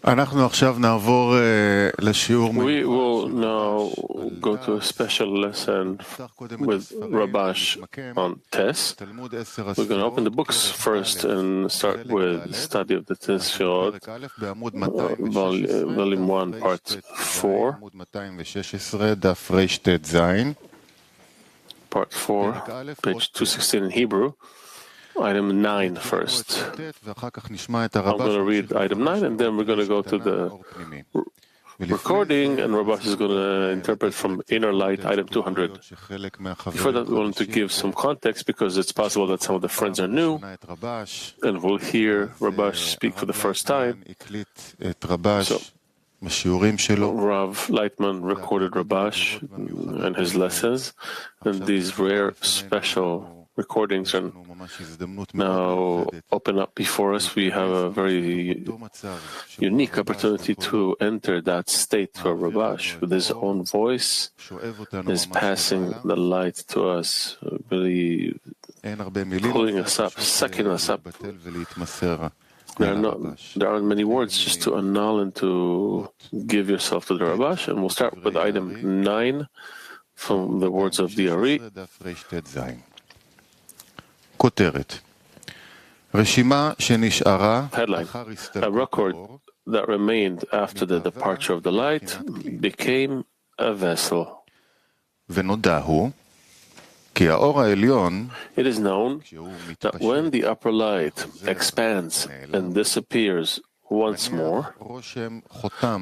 We will now go to a special lesson with Rabash on TES. We're going to open the books first and start with the study of the TES, Volume 1, Part 4. Part 4, page 216 in Hebrew. Item 9 first. I'm going to read item 9 and then we're going to go to the recording and Rabash is going to interpret from Inner Light, item 200. Before that, we want to give some context because it's possible that some of the friends are new and will hear Rabash speak for the first time. So, Rav Lightman recorded Rabash and his lessons, and these rare special recordings are now open up before us. We have a very unique opportunity to enter that state where Rabash, with his own voice, is passing the light to us, really pulling us up, sucking us up. There aren't many words just to annul and to give yourself to the Rabash. And we'll start with item 9 from the words of the Ari. Headline: a record that remained after the departure of the light became a vessel. It is known that when the upper light expands and disappears once more,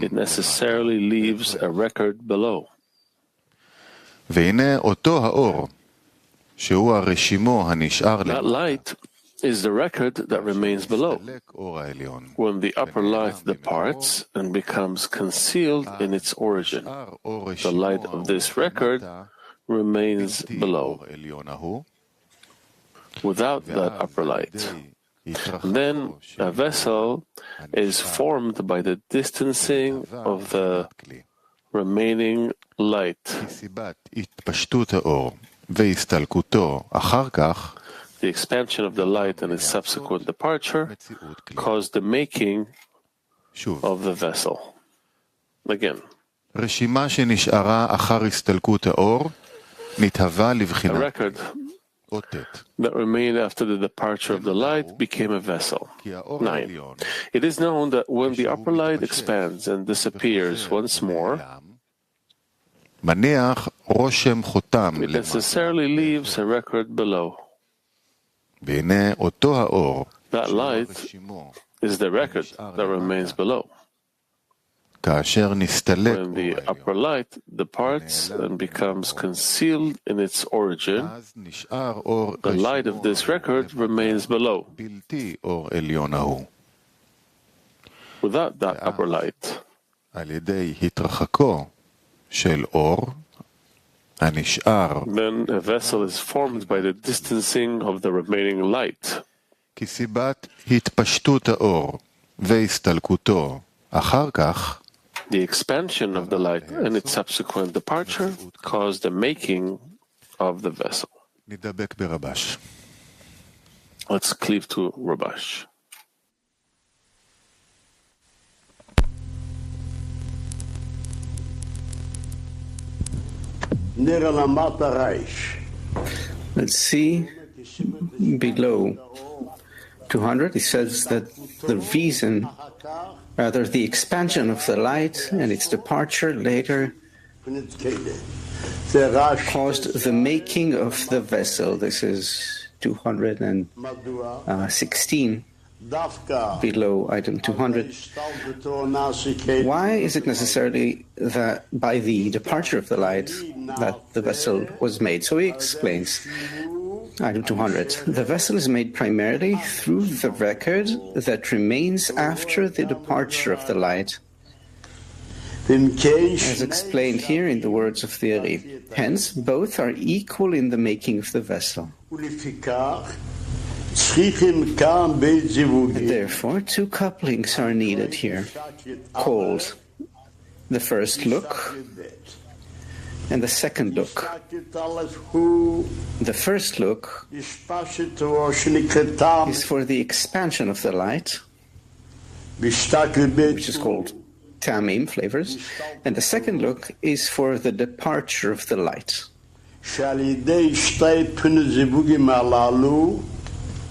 it necessarily leaves a record below. That light is the record that remains below. When the upper light departs and becomes concealed in its origin, the light of this record remains below, without that upper light. And then a vessel is formed by the distancing of the remaining light. The expansion of the light and its subsequent departure caused the making of the vessel. Again, a record that remained after the departure of the light became a vessel. 9. It is known that when the upper light expands and disappears once more, it necessarily leaves a record below. That light is the record that remains below. When the upper light departs and becomes concealed in its origin, the light of this record remains below, without that upper light. Then a vessel is formed by the distancing of the remaining light. The expansion of the light and its subsequent departure caused the making of the vessel. Let's cleave to Rabash. Let's see below 200. It says that the reason, rather the expansion of the light and its departure later caused the making of the vessel. This is 216. Below item 200. Why is it necessarily that by the departure of the light that the vessel was made? So he explains, item 200, the vessel is made primarily through the record that remains after the departure of the light, as explained here in the words of the Ari. Hence, both are equal in the making of the vessel. Therefore, two couplings are needed here, called the first look and the second look. The first look is for the expansion of the light, which is called tamim, flavors, and the second look is for the departure of the light.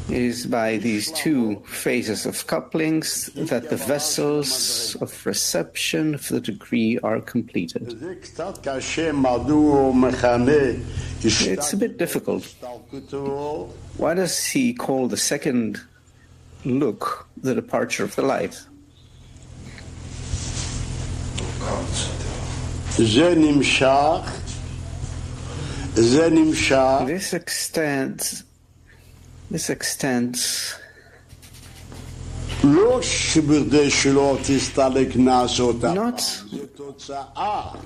It is by these two phases of couplings that the vessels of reception of the degree are completed. It's a bit difficult. Why does he call the second look the departure of the light? This extends not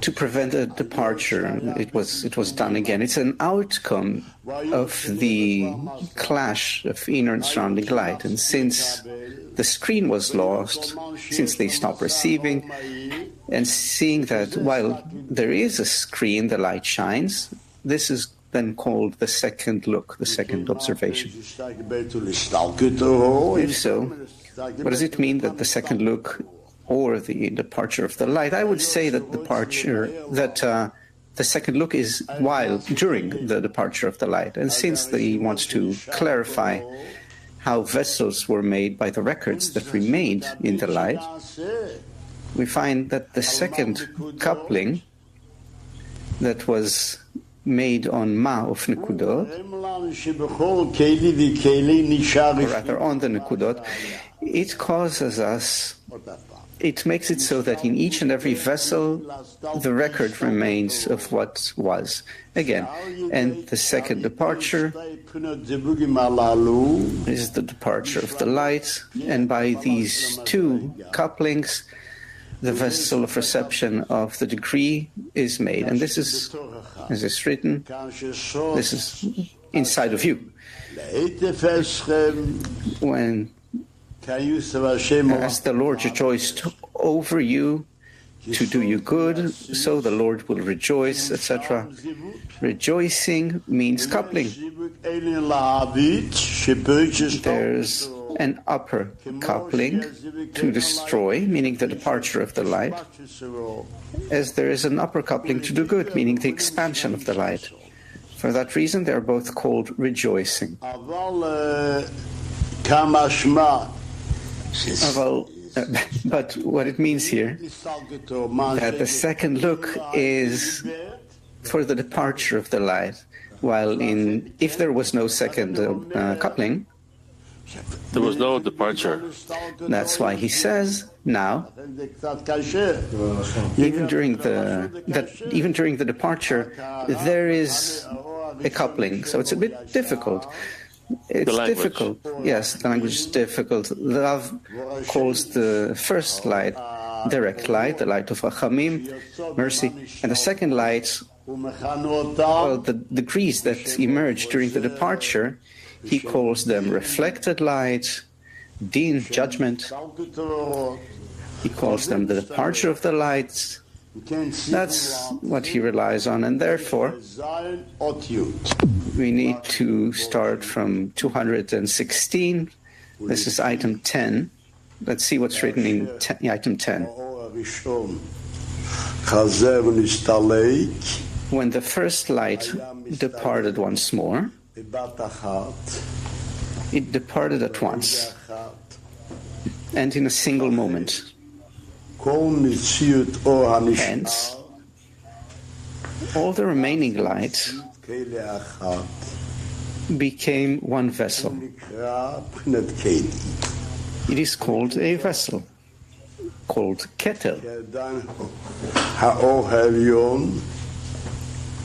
to prevent a departure. It was done again. It's an outcome of the clash of inner and surrounding light. And since the screen was lost, since they stopped receiving, and seeing that while there is a screen, the light shines, this is then called the second look, the second observation. If so, what does it mean that the second look or the departure of the light? I would say that the second look is during the departure of the light. And since he wants to clarify how vessels were made by the records that remained in the light, we find that the second coupling that was made on Ma of Nekudot, or rather on the Nekudot, it makes it so that in each and every vessel the record remains of what was. Again, and the second departure is the departure of the light, and by these two couplings the vessel of reception of the decree is made. And this is, as is written, this is inside of you. When, as the Lord rejoiced over you to do you good, so the Lord will rejoice, etc. Rejoicing means coupling. There's an upper coupling to destroy, meaning the departure of the light, as there is an upper coupling to do good, meaning the expansion of the light. For that reason, they are both called rejoicing. But what it means here, that the second look is for the departure of the light, while if there was no second coupling, there was no departure. That's why he says now, even during the departure, there is a coupling. So it's a bit difficult. It's difficult. Yes, the language is difficult. The Rav calls the first light direct light, the light of Rachamim, mercy, and the second light, the degrees that emerge during the departure, he calls them reflected light, din, judgment. He calls them the departure of the light. That's what he relies on, and therefore we need to start from 216. This is item 10. Let's see what's written in item 10. When the first light departed once more, it departed at once, and in a single moment. Hence, all the remaining light became one vessel. It is called a vessel, called keter.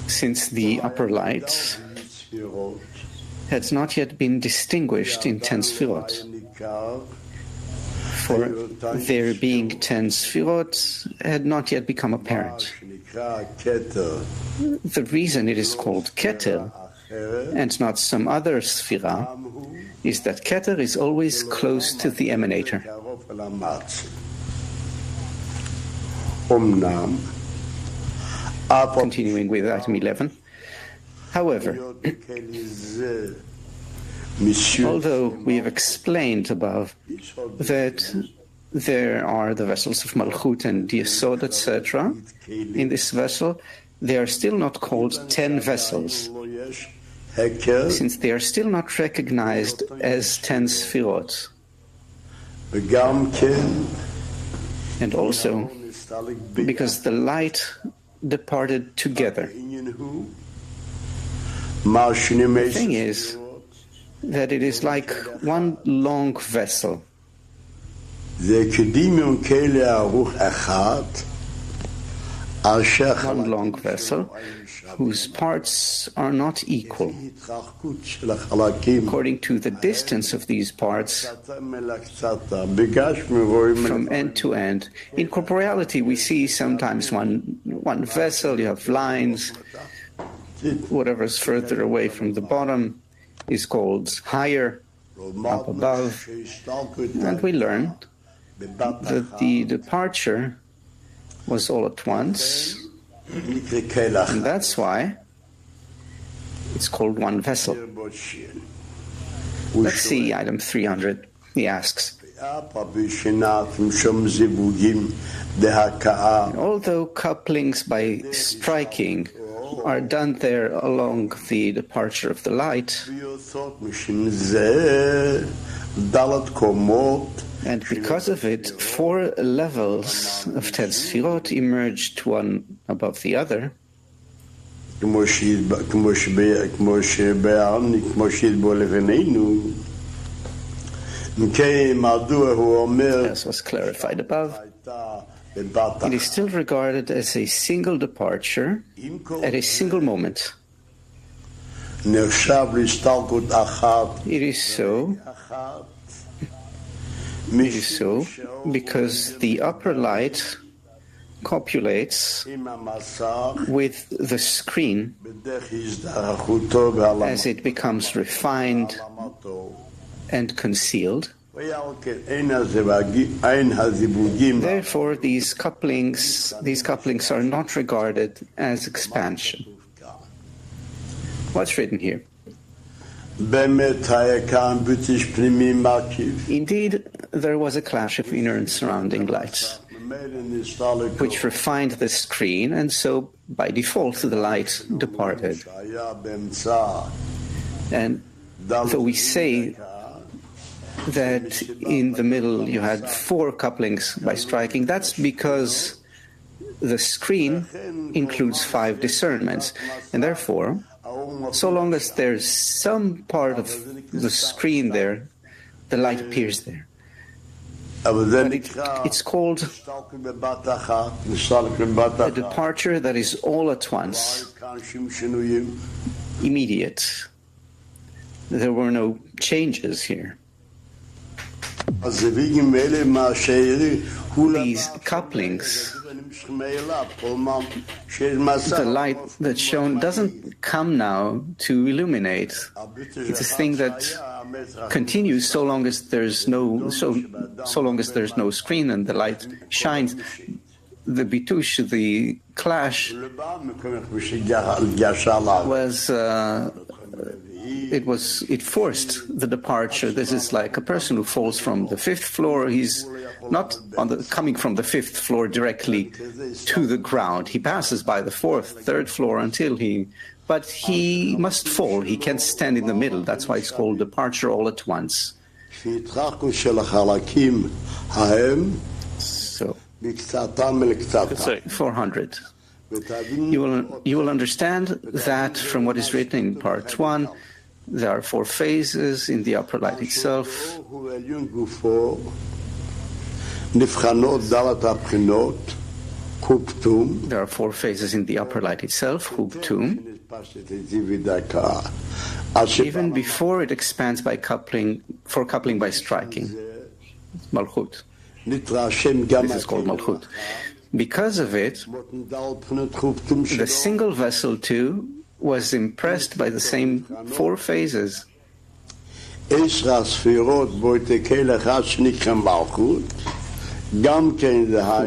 Since the upper light had not yet been distinguished in 10 Sfirot. For there being 10 Sfirot had not yet become apparent. The reason it is called Keter and not some other Sfira is that Keter is always close to the emanator. Continuing with item 11. However, although we have explained above that there are the vessels of Malchut and Yesod, etc. In this vessel, they are still not called 10 vessels, since they are still not recognized as 10 Sfirot. And also because the light departed together. The thing is that it is like one long vessel. One long vessel whose parts are not equal. According to the distance of these parts from end to end. In corporeality, we see sometimes one vessel, you have lines. Whatever is further away from the bottom is called higher, up above. And we learned that the departure was all at once, and that's why it's called one vessel. Let's see item 300. He asks, although couplings by striking are done there along the departure of the light, and because of it, 4 levels of 10 Sfirot emerged one above the other, as was clarified above. It is still regarded as a single departure at a single moment. It is so because the upper light copulates with the screen as it becomes refined and concealed. Therefore, these couplings are not regarded as expansion. What's written here? Indeed, there was a clash of inner and surrounding lights, which refined the screen, and so by default the light departed. And though we say that in the middle you had 4 couplings by striking, that's because the screen includes 5 discernments, and therefore, so long as there's some part of the screen there, the light appears there. But it's called a departure that is all at once, immediate. There were no changes here. These couplings, the light that's shown doesn't come now to illuminate. It's a thing that continues so long as there's no screen and the light shines. The bitush, the clash, it forced the departure. This is like a person who falls from the 5th floor. He's not coming from the 5th floor directly to the ground. He passes by the 4th, 3rd floor but he must fall. He can't stand in the middle. That's why it's called departure all at once. So, 400. You will understand that from what is written in part 1, there are 4 phases in the upper light itself. There are 4 phases in the upper light itself, Hubtum, even before it expands by coupling by striking, Malchut. This is called Malchut. Because of it, the single vessel too was impressed by the same 4 phases.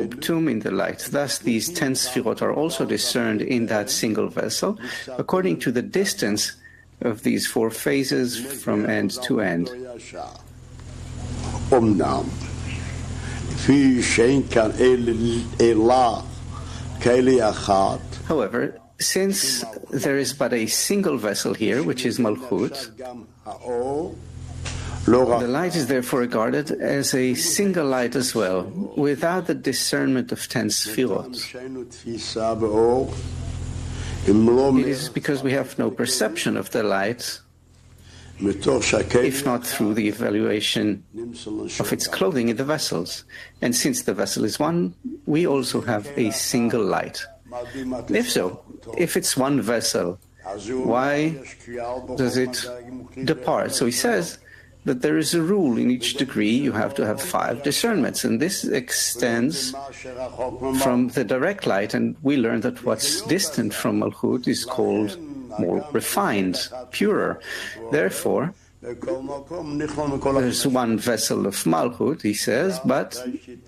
Hubtum in the light. Thus, these 10 Sfirot are also discerned in that single vessel, according to the distance of these 4 phases from end to end. However, since there is but a single vessel here, which is Malchut, the light is therefore regarded as a single light as well, without the discernment of 10 sfirot. It is because we have no perception of the light, if not through the evaluation of its clothing in the vessels. And since the vessel is one, we also have a single light. If so, if it's one vessel, why does it depart? So he says that there is a rule in each degree. You have to have 5 discernments, and this extends from the direct light, and we learn that what's distant from Malchut is called more refined, purer. Therefore, there's one vessel of Malchut, he says, but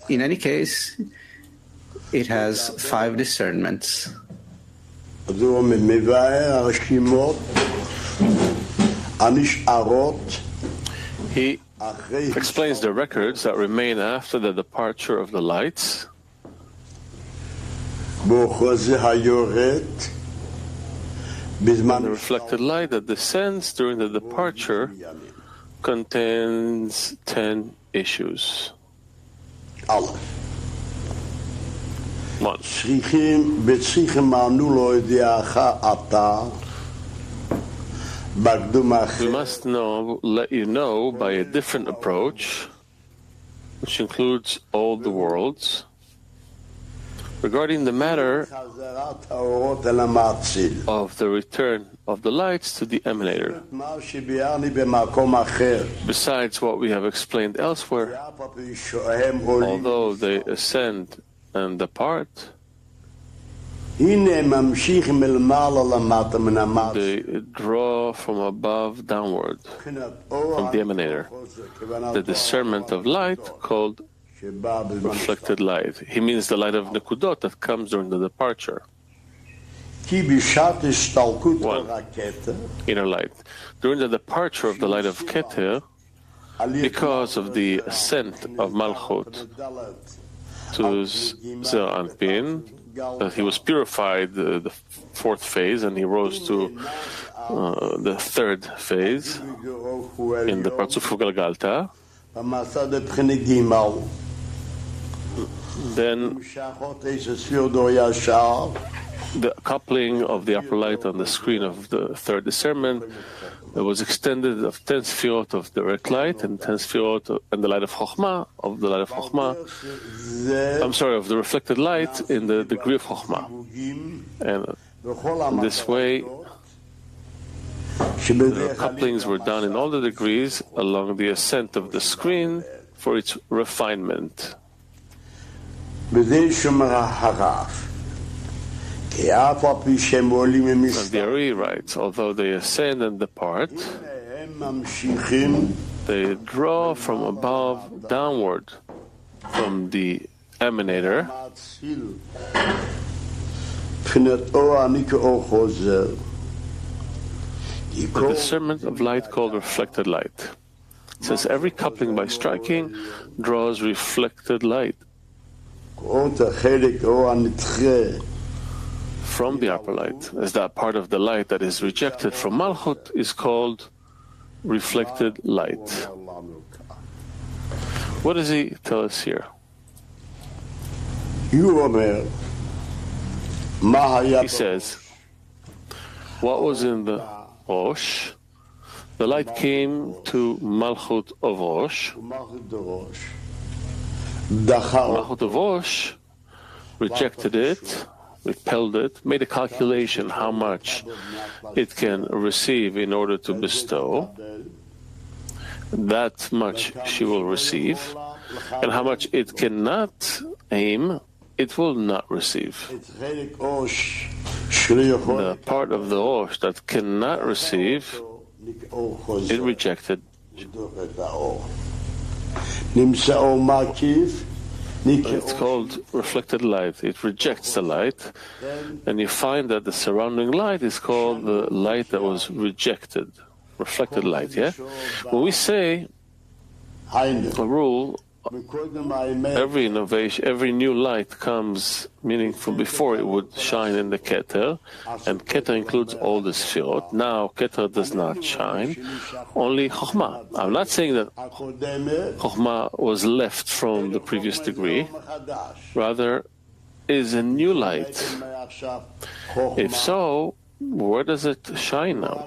in any case, it has 5 discernments. He explains the records that remain after the departure of the lights, and the reflected light that descends during the departure contains 10 issues. 1. We must let you know by a different approach, which includes all the worlds, regarding the matter of the return of the lights to the emanator. Besides what we have explained elsewhere, although they ascend and depart, they draw from above downward, from the emanator, the discernment of light called reflected light. He means the light of Nekudot that comes during the departure. 1. Inner light. During the departure of the light of Keter, because of the ascent of Malchut to Zer Anpin, that he was purified, the 4th phase, and he rose to the 3rd phase in the Parzuf Galgalta. Then the coupling of the upper light on the screen of the 3rd discernment was extended of 10 sfirot of direct light and 10 sfirot and the light of Chokhmah, of the reflected light in the degree of Chokhmah. And in this way, the couplings were done in all the degrees along the ascent of the screen for its refinement. And the Ari writes, although they ascend and depart, they draw from above downward, from the emanator, the discernment of light called reflected light. It says every coupling by striking draws reflected light from the upper light, as that part of the light that is rejected from Malchut is called reflected light. What does he tell us here? He says, what was in the Rosh? The light came to Malchut of Rosh. Malchut of Rosh rejected it, repelled it, made a calculation how much it can receive in order to bestow. That much she will receive, and how much it cannot aim, it will not receive. The part of the Rosh that cannot receive, it rejected. It's called reflected light. It rejects the light, and you find that the surrounding light is called the light that was rejected, reflected light. Yeah. When we say a rule every innovation, every new light comes, meaning from before it would shine in the Keter, and Keter includes all the Sfirot. Now Keter does not shine, only Chokhmah. I'm not saying that Chokhmah was left from the previous degree, rather is a new light. If so, where does it shine now?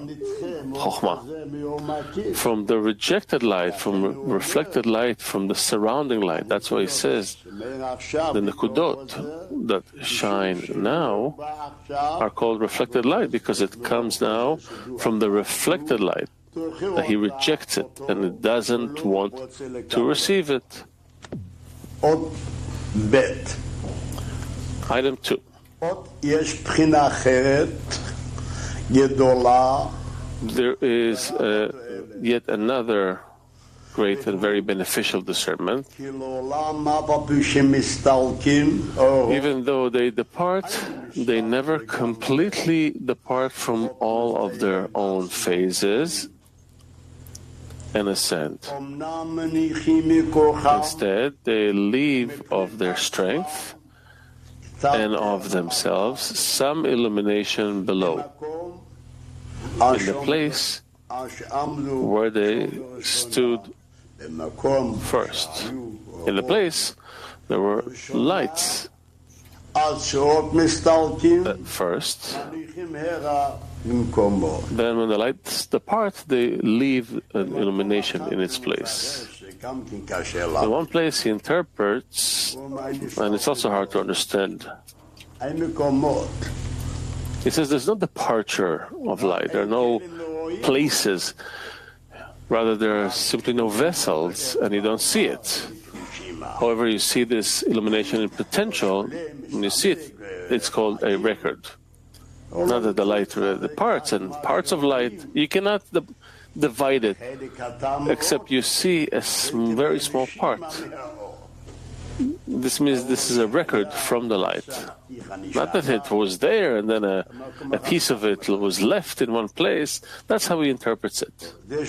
Chokhmah. From the rejected light, from reflected light, from the surrounding light. That's why he says the Nekudot that shine now are called reflected light, because it comes now from the reflected light, that he rejects it and it doesn't want to receive it. Item 2. There is yet another great and very beneficial discernment. Even though they depart, they never completely depart from all of their own phases and ascend. Instead, they leave of their strength and of themselves some illumination below, in the place where they stood first. In the place there were lights at first. Then when the lights depart, they leave an illumination in its place. In one place he interprets, and it's also hard to understand. He says there's no departure of light, there are no places, rather there are simply no vessels, and you don't see it. However, you see this illumination in potential, when you see it, it's called a record. Not that the light departs, and parts of light, you cannot divide it, except you see a very small part. This means this is a record from the light. Not that it was there and then a piece of it was left in one place. That's how he interprets it. And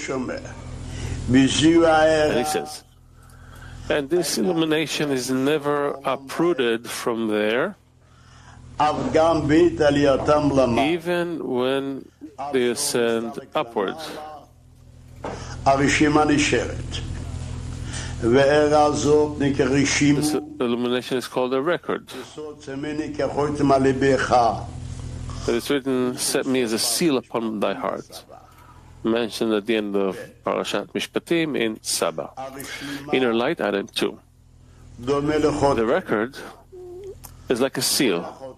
he says, and this illumination is never uprooted from there, even when they ascend upward. This illumination is called a record. It is written, set me as a seal upon thy heart. Mentioned at the end of Parashat Mishpatim in Saba. Inner light, item 2. The record is like a seal.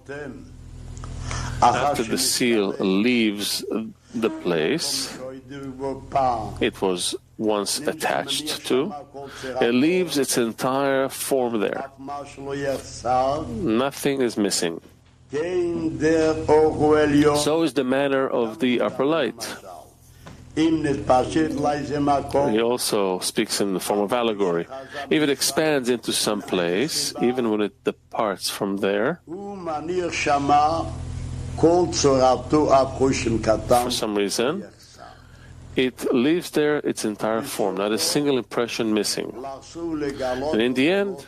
After the seal leaves the place it was once attached to, it leaves its entire form there. Nothing is missing. So is the manner of the upper light. He also speaks in the form of allegory. If it expands into some place, even when it departs from there, for some reason, it leaves there its entire form, not a single impression missing. And in the end,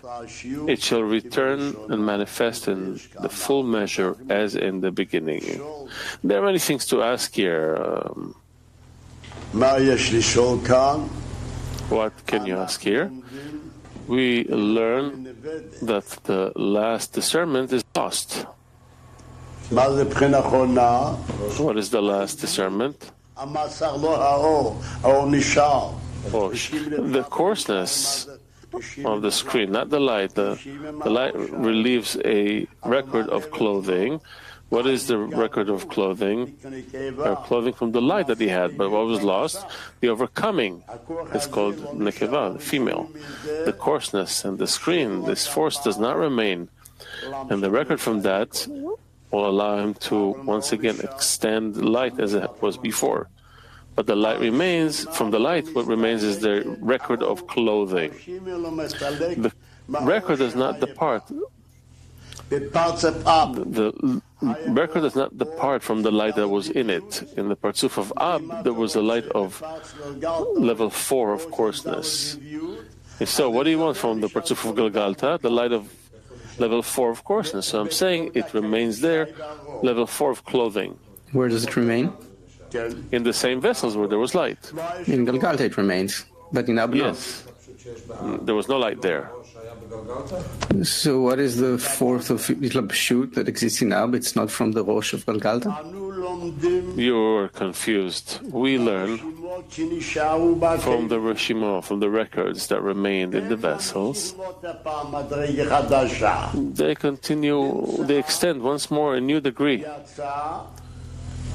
it shall return and manifest in the full measure as in the beginning. There are many things to ask here. What can you ask here? We learn that the last discernment is lost. What is the last discernment? The coarseness of the screen, not the light. The light relieves a record of clothing. What is the record of clothing? Clothing from the light that he had. But what was lost? The overcoming. It's called nekeva, the female. The coarseness and the screen, this force does not remain. And the record from that will allow him to once again extend light as it was before. But the light remains, from the light, what remains is the record of clothing. The record does not depart. The record does not depart from the light that was in it. In the Partsuf of Ab, there was a light of level 4 of coarseness. So what do you want from the Parzuf of Galgalta? The light of level 4 of coarseness. So I'm saying it remains there, level 4 of clothing. Where does it remain? In the same vessels where there was light. In Galgalta it remains, but in Ab no. Yes. There was no light there. So what is the fourth of Labshut that exists in Ab? It's not from the Rosh of Galgalta? You're confused. We learn from the Reshimah, from the records that remained in the vessels. They extend once more a new degree.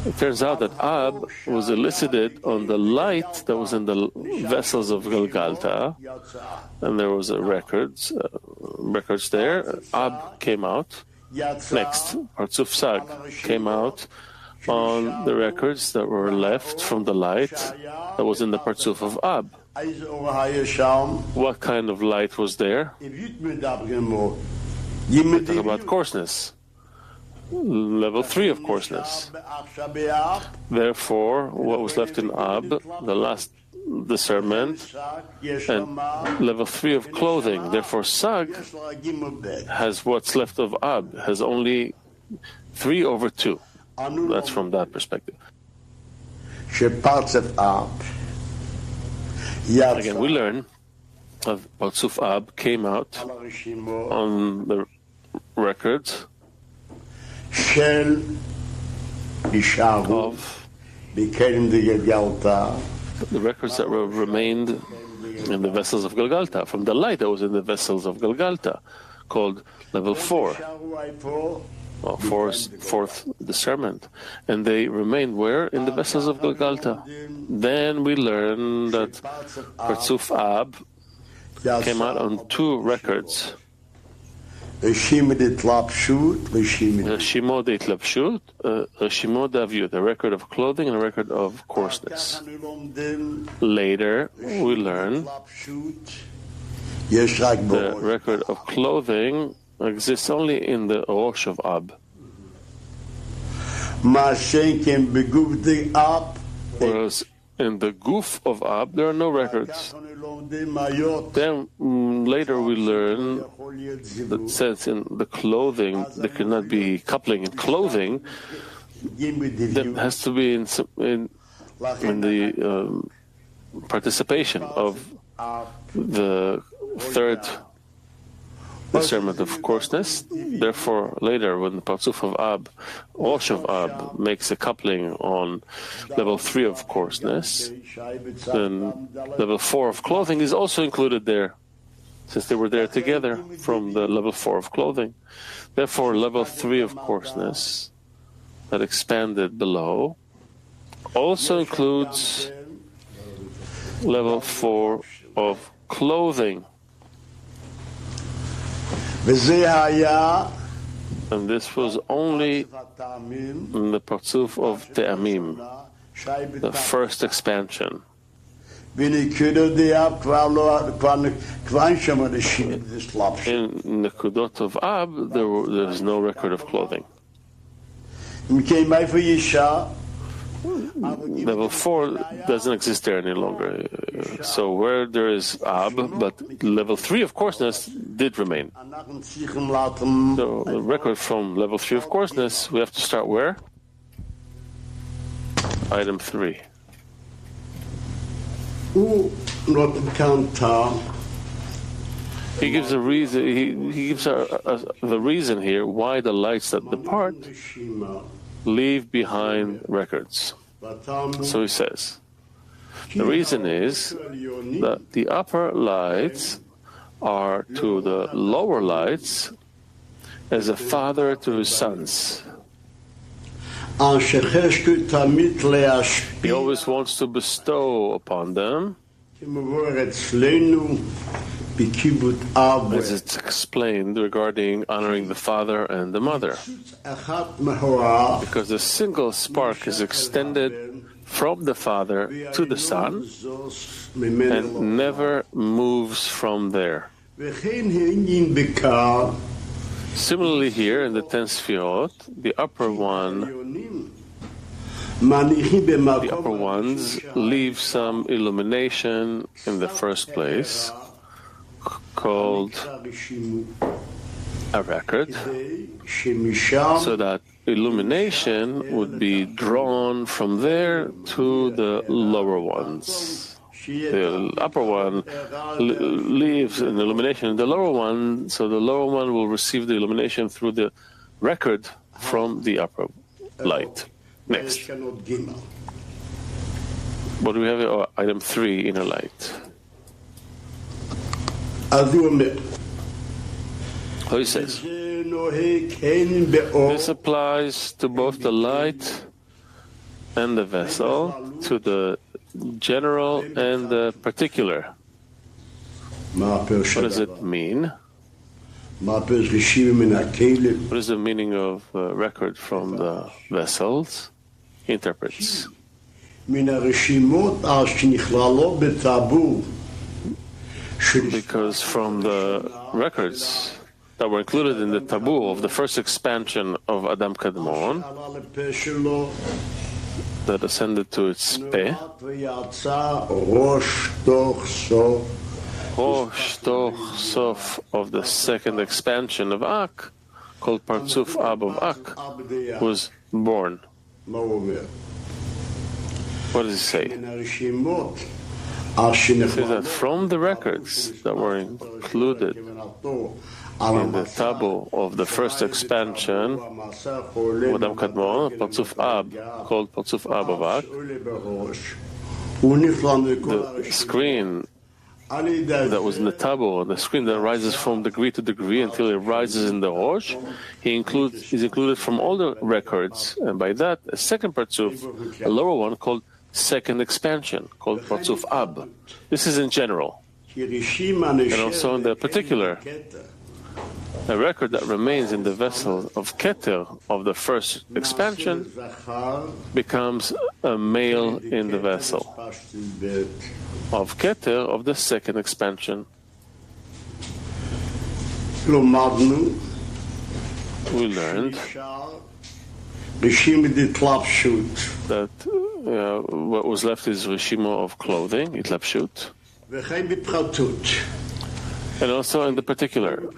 It turns out that Ab was elicited on the light that was in the vessels of Galgalta, and there was records there. Ab came out. Next, Parzuf Sag came out on the records that were left from the light that was in the Parzuf of Ab. What kind of light was there? We talk about coarseness. Level 3 of coarseness. Therefore, what was left in Ab, the last discernment, and level 3 of clothing. Therefore, Sag has what's left of Ab, has only 3 over 2. That's from that perspective. Again, we learn that Parzuf Ab came out on the records of the records that remained in the vessels of Galgalta, from the light that was in the vessels of Galgalta, called level 4, fourth discernment. And they remained where? In the vessels of Galgalta. Then we learn that Parzuf Ab came out on 2 records. Shimo de Itlapshut, Shimo de Avyut, a record of clothing and a record of coarseness. Later, we learn the record of clothing exists only in the Rosh of Ab. Whereas in the Guf of Ab, there are no records. Then later we learn that since in the clothing there cannot be coupling in clothing, there has to be in the participation of the third discernment of coarseness. Therefore, later when the Parzuf of Ab, Rosh of Ab, makes a coupling on level 3 of coarseness, then level 4 of clothing is also included there, since they were there together from the level 4 of clothing. Therefore, level 3 of coarseness that expanded below also includes level 4 of clothing. And this was only in the Parzuf of Te'amim, the first expansion. In the Kudot of Ab, there is no record of clothing. Level 4 doesn't exist there any longer. So where there is Ab, but level 3 of coarseness did remain. So the record from level 3 of coarseness, we have to start where? Item 3. He gives a reason. He gives the reason here why the lights that depart leave behind records. So he says, the reason is that the upper lights are to the lower lights as a father to his sons. He always wants to bestow upon them, as it's explained regarding honoring the father and the mother, because a single spark is extended from the father to the son and never moves from there. Similarly here in the 10 Sfirot, the upper ones leave some illumination in the first place, called a record, so that illumination would be drawn from there to the lower ones. The upper one leaves an illumination in the lower one, so the lower one will receive the illumination through the record from the upper light. Next. What do we have here? Oh, item 3, inner light. So he says, this applies to both the light and the vessel, to the general and the particular. What does it mean? What is the meaning of record from the vessels? Interprets. Because from the records that were included in the taboo of the first expansion of Adam Kadmon, that ascended to its peh, Rosh Toch Sof of the second expansion of Ak, called Partzuf Ab of Ak, was born. What does he say? He says that from the records that were included in the taboo of the first expansion of Adam Kadmon, Partzuf Ab, called Partzuf Ab of Ak, the screen that was in the taboo, the screen that rises from degree to degree until it rises in the Rosh, is included from all the records, and by that, a second Partzuf, a lower one called second expansion, called Partzuf Ab. This is in general, and also in the particular. A record that remains in the vessel of Keter of the first expansion becomes a male in the vessel of Keter of the second expansion. We learned that what was left is Rishimo of clothing, Itlapshut, and also in the particular,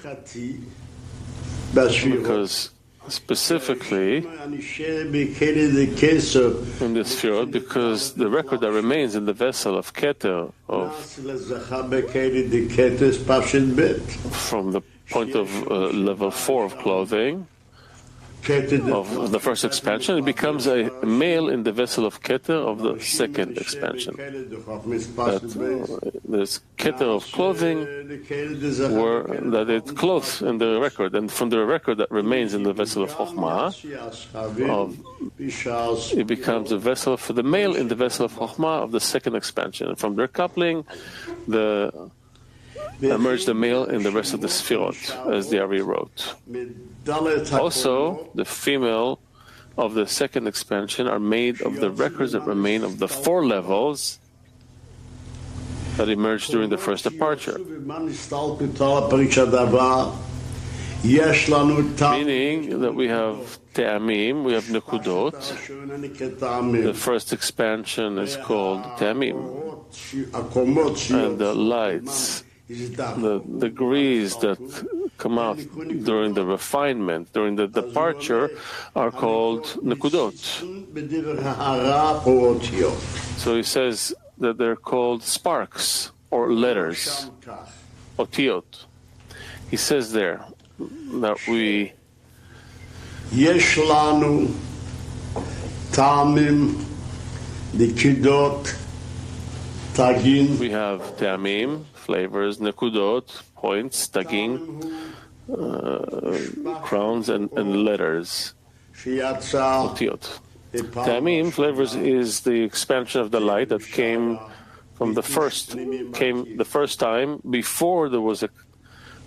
because specifically in this field, because the record that remains in the vessel of Keter from the point of level 4 of clothing of the first expansion, it becomes a male in the vessel of Keter of the second expansion. That there's Keter of clothing that it clothes in the record, and from the record that remains in the vessel of Chokhmah, it becomes a vessel for the male in the vessel of Chokhmah of the second expansion. And from their coupling, emerged the male in the rest of the Sfirot, as the Ari wrote. Also, the female of the second expansion are made of the records that remain of the 4 levels that emerged during the first departure. Meaning that we have Te'amim, we have Nekudot. The first expansion is called Te'amim. And the lights, the degrees that come out during the refinement, during the departure, are called Nekudot. So he says that they're called sparks or letters, Otiot. He says there that we יש לנו טעמים, נקודות, תגין. We have ta'amim, flavors, nekudot, points, tagin, crowns and letters, otiot. Ta'amim, flavors, is the expansion of the light that came the first time before there was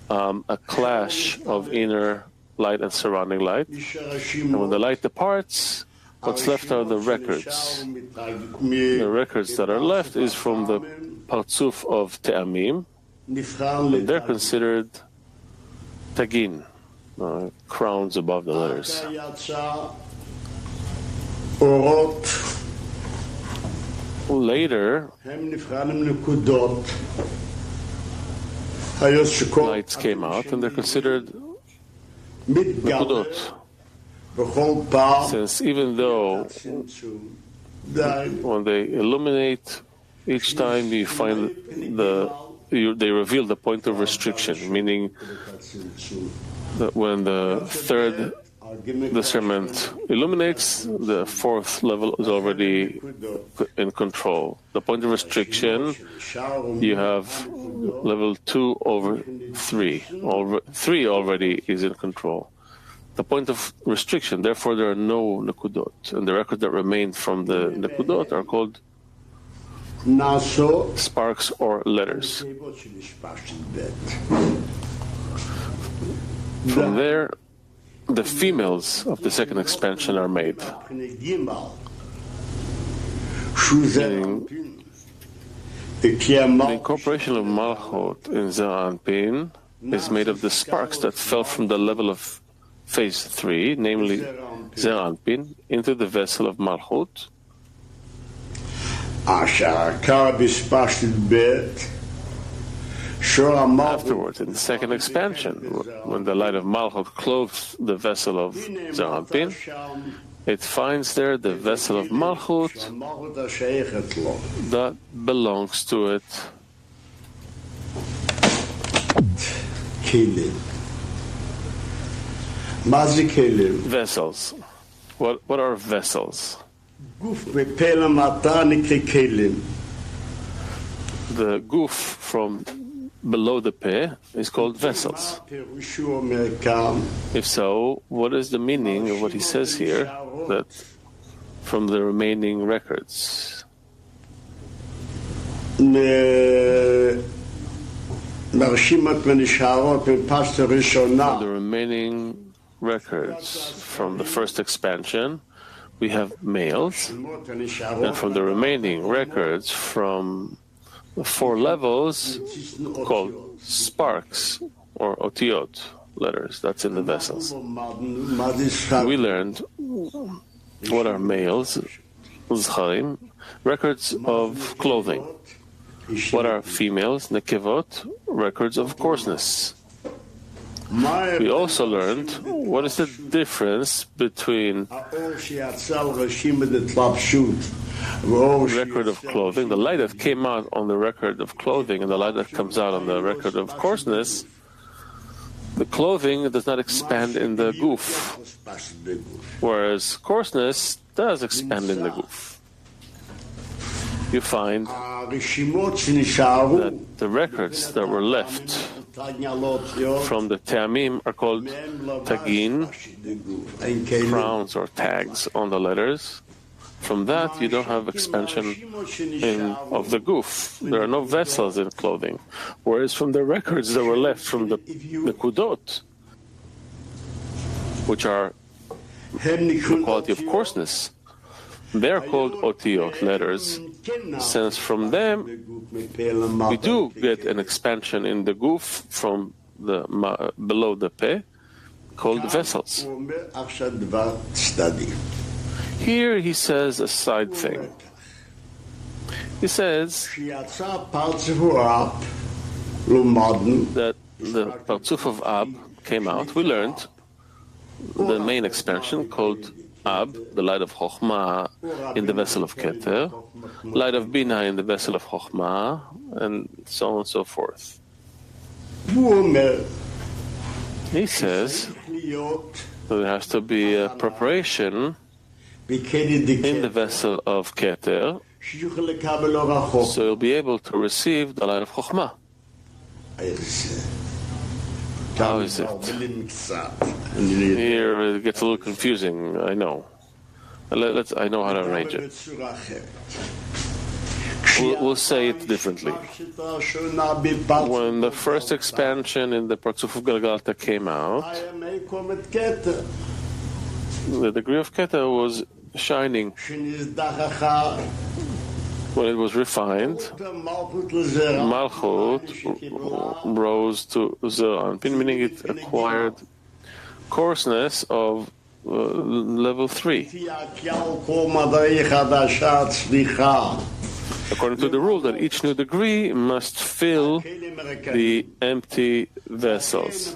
a clash of inner light and surrounding light. And when the light departs, what's left are the records. The records that are left is from the partzuf of Te'amim, and they're considered tagin, crowns above the letters. Later, lights came out, and they're considered nekudot. Since even though when they illuminate, each time you find they reveal the point of restriction, meaning that when the third discernment illuminates, the fourth level is already in control. The point of restriction, you have level 2 over 3. 3 already is in control. The point of restriction, therefore there are no nekudot, and the records that remain from the nekudot are called sparks or letters. From there, the females of the second expansion are made. The incorporation of Malchut in Zeir Anpin is made of the sparks that fell from the level of phase 3, namely Zeir Anpin, into the vessel of Malchut. Afterwards, in the second expansion, when the light of Malchut clothes the vessel of Zeir Anpin, it finds there the vessel of Malchut that belongs to it. Vessels. What are vessels? The goof from below the peh is called vessels. If so, what is the meaning of what he says here, that from the remaining records? From the remaining records from the first expansion, we have males, and from the remaining records from the 4 levels called sparks or otiot letters, that's in the vessels. We learned what are males, zcharim, records of clothing. What are females, nekevot, records of coarseness. We also learned what is the difference between record of clothing, the light that came out on the record of clothing, and the light that comes out on the record of coarseness. The clothing does not expand in the goof, whereas coarseness does expand in the goof. You find that the records that were left from the Te'amim are called tagin, crowns or tags on the letters. From that, you don't have expansion of the goof. There are no vessels in clothing. Whereas from the records that were left from the nekudot, which are the quality of coarseness, they are called otiot, letters, since from them we do get an expansion in the goof from the below the peh, called vessels. Here he says a side thing. He says that the Partzuf of Ab came out. We learned the main expansion called Ab, the light of Chokhmah in the vessel of Keter, light of Bina in the vessel of Chokhmah, and so on and so forth. He says that there has to be a preparation in the vessel of Keter, so you'll be able to receive the light of Chokhmah. How is it? Here it gets a little confusing, I know. I know how to arrange it. We'll say it differently. When the first expansion in the Partzuf of Galgalta came out, the degree of Keter was shining. When it was refined, Malchut rose to Zeir Anpin, meaning it acquired coarseness of level 3. according to the rule that each new degree must fill the empty vessels.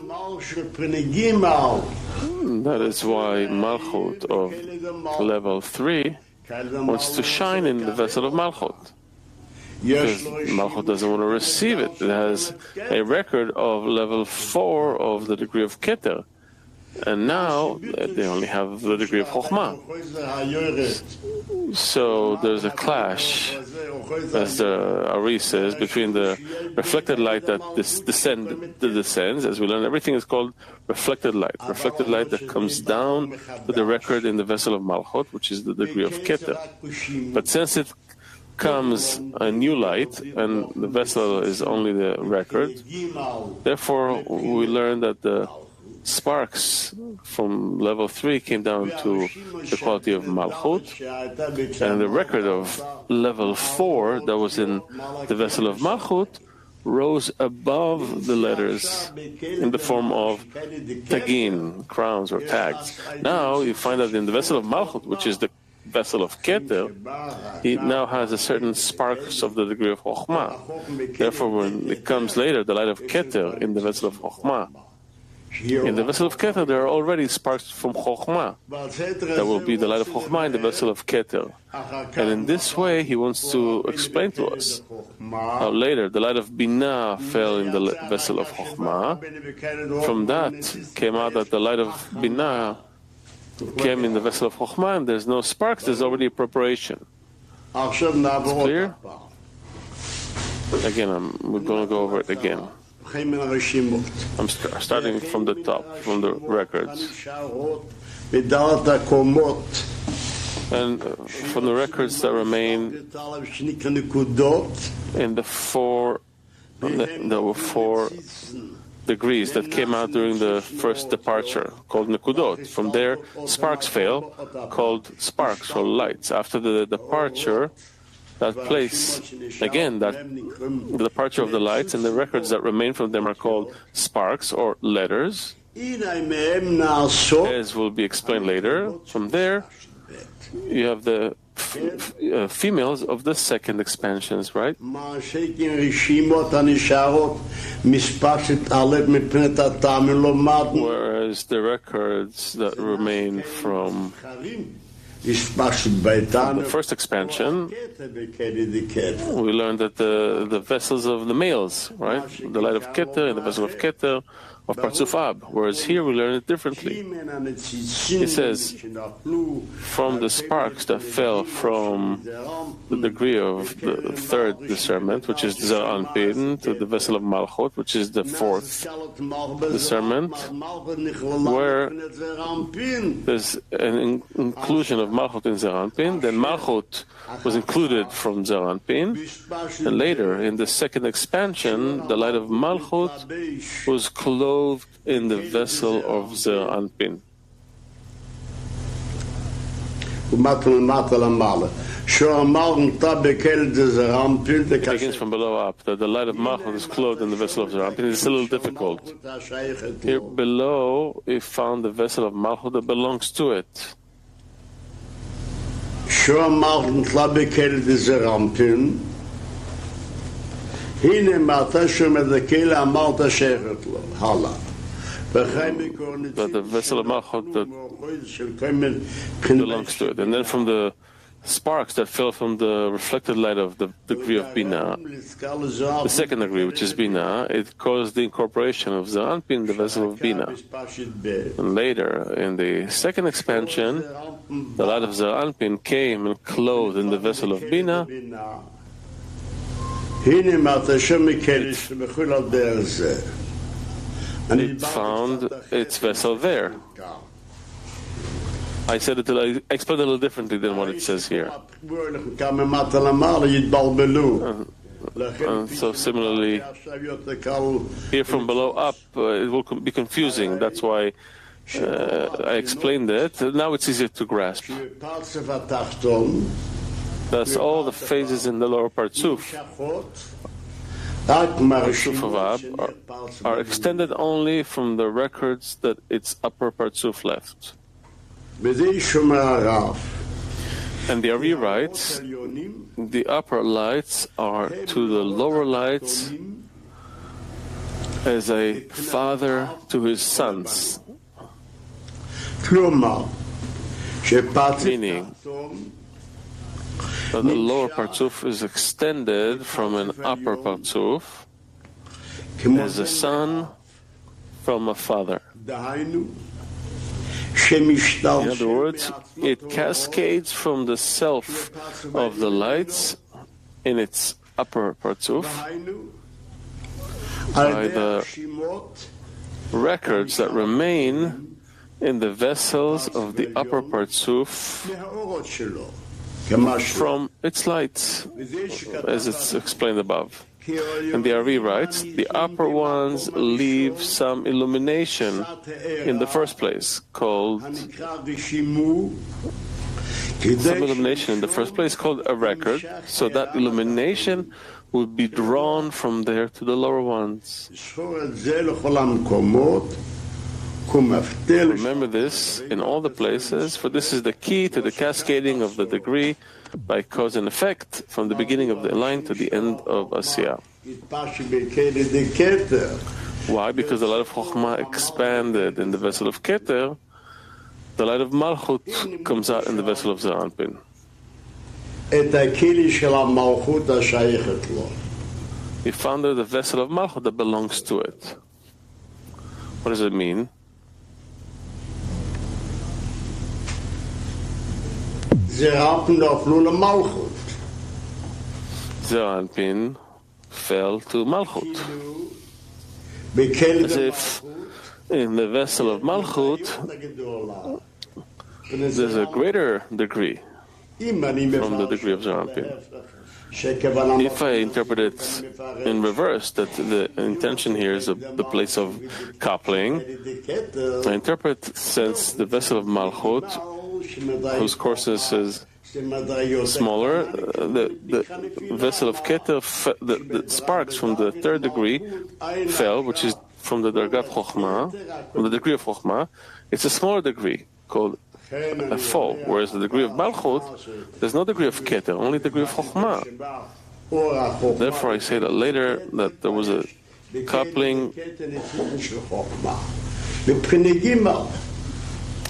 That is why Malchut of level 3 wants to shine in the vessel of Malchut, because Malchut doesn't want to receive it. It has a record of level 4 of the degree of Keter, and now they only have the degree of Chokhmah. So there's a clash, as the Ari says, between the reflected light that descends, as we learn. Everything is called reflected light that comes down to the record in the vessel of Malchut, which is the degree of Keter. But since it comes a new light, and the vessel is only the record, therefore we learn that the sparks from level 3 came down to the quality of Malchut, and the record of level 4 that was in the vessel of Malchut rose above the letters in the form of tagin, crowns or tags. Now you find that in the vessel of Malchut, which is the vessel of Keter, it now has a certain sparks of the degree of Chokhmah. Therefore, when it comes later, the light of Keter in the vessel of Chokhmah, in the vessel of Keter, there are already sparks from Chokhmah. That will be the light of Chokhmah in the vessel of Keter. And in this way, he wants to explain to us how later the light of Binah fell in the vessel of Chokhmah. From that came out that the light of Binah came in the vessel of Chokhmah, and there's no sparks, there's already a preparation. It's clear? Again, we're going to go over it again. I'm starting from the top, from the records. And from the records that remain in the four, there were 4 degrees that came out during the first departure, called Nekudot. From there, sparks fell, called sparks or lights. After the departure, that place, again, that the departure of the lights and the records that remain from them are called sparks or letters, as will be explained later. From there, you have the females of the second expansions, right? Whereas the records that remain from the first expansion, we learned that the vessels of the males, right? The light of Keter and the vessel of Keter of Parzuf Ab. Whereas here we learn it differently. It says, from the sparks that fell from the degree of the third discernment, which is Zer Anpin, to the vessel of Malchut, which is the fourth discernment, where there's an inclusion of Malchut in Zer Anpin, then Malchut was included from Zer Anpin, and later in the second expansion, the light of Malchut was clothed in the vessel of Zer Anpin. It begins from below up, that the light of Malchut is clothed in the vessel of Zer Anpin. It's a little difficult. Here below, we found the vessel of Malchut that belongs to it. But the vessel of Malchut that belongs to it. And then from the sparks that fell from the reflected light of the degree of Binah, the second degree, which is Binah, it caused the incorporation of Zer Anpin in the vessel of Binah. And later, in the second expansion, the light of Zer Anpin came and clothed in the vessel of Binah. It found its vessel there. I said it. I explained it a little differently than what it says here. So similarly, here from below up, it will be confusing. That's why I explained it. Now it's easier to grasp. Thus, all the phases in the lower Parzuf, Parzuf of Ab, are extended only from the records that its upper Parzuf left. And the Ari writes, the upper lights are to the lower lights as a father to his sons. Meaning that the lower Partzuf is extended from an upper Partzuf as a son from a father. In other words, it cascades from the self of the lights in its upper Partzuf by the records that remain in the vessels of the upper Partzuf from its lights, as it's explained above. And the Ari writes, the upper ones leave some illumination in the first place, called a record, so that illumination would be drawn from there to the lower ones. Remember this in all the places, for this is the key to the cascading of the degree by cause and effect from the beginning of the line to the end of Asiyah. Why? Because the light of Chokhmah expanded in the vessel of Keter, the light of Malchut comes out in the vessel of Zeranpin. He founded the vessel of Malchut that belongs to it. What does it mean? Zeranpin fell to Malchut. As if in the vessel of Malchut there's a greater degree from the degree of Zeranpin. If I interpret it in reverse, that the intention here is the place of coupling, I interpret since the vessel of Malchut, whose coarseness is smaller, the vessel of Keter, the sparks from the third degree fell, which is from the Dargat Chokhmah, from the degree of Chokhmah. It's a smaller degree called a fall, whereas the degree of Malchut, there's no degree of Keter, only degree of Chokhmah. Therefore, I say that later that there was a coupling.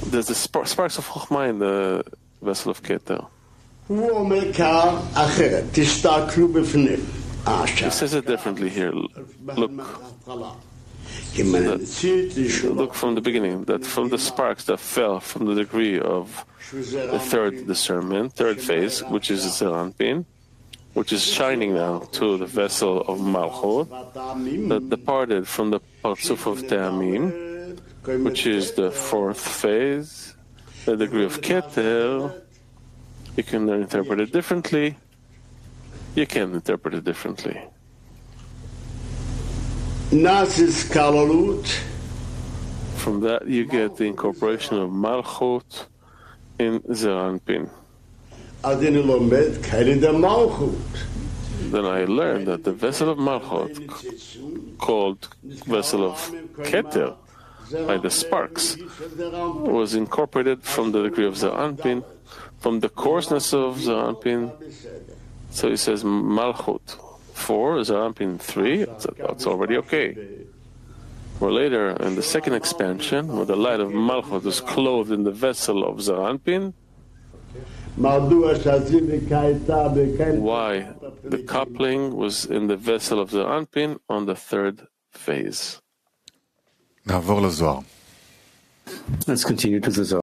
There's the sparks of Chokhmah in the vessel of Keter. He says it differently here. Look from the beginning, that from the sparks that fell from the degree of the third discernment, third phase, which is Zeranpin, which is shining now to the vessel of Malchut, that departed from the Partzuf of Te'amim, which is the fourth phase, the degree of Keter. You can interpret it differently. You can interpret it differently. From that you get the incorporation of Malchut in Zeranpin. Then I learned that the vessel of Malchut, called vessel of Keter, by the sparks, was incorporated from the degree of Zeranpin, from the coarseness of Zeranpin. So he says Malchut 4, Zeranpin 3, that's already okay. Or later, in the second expansion, where the light of Malchut is clothed in the vessel of Zeranpin, why the coupling was in the vessel of Zeranpin on the third phase. Let's continue to the Zohar.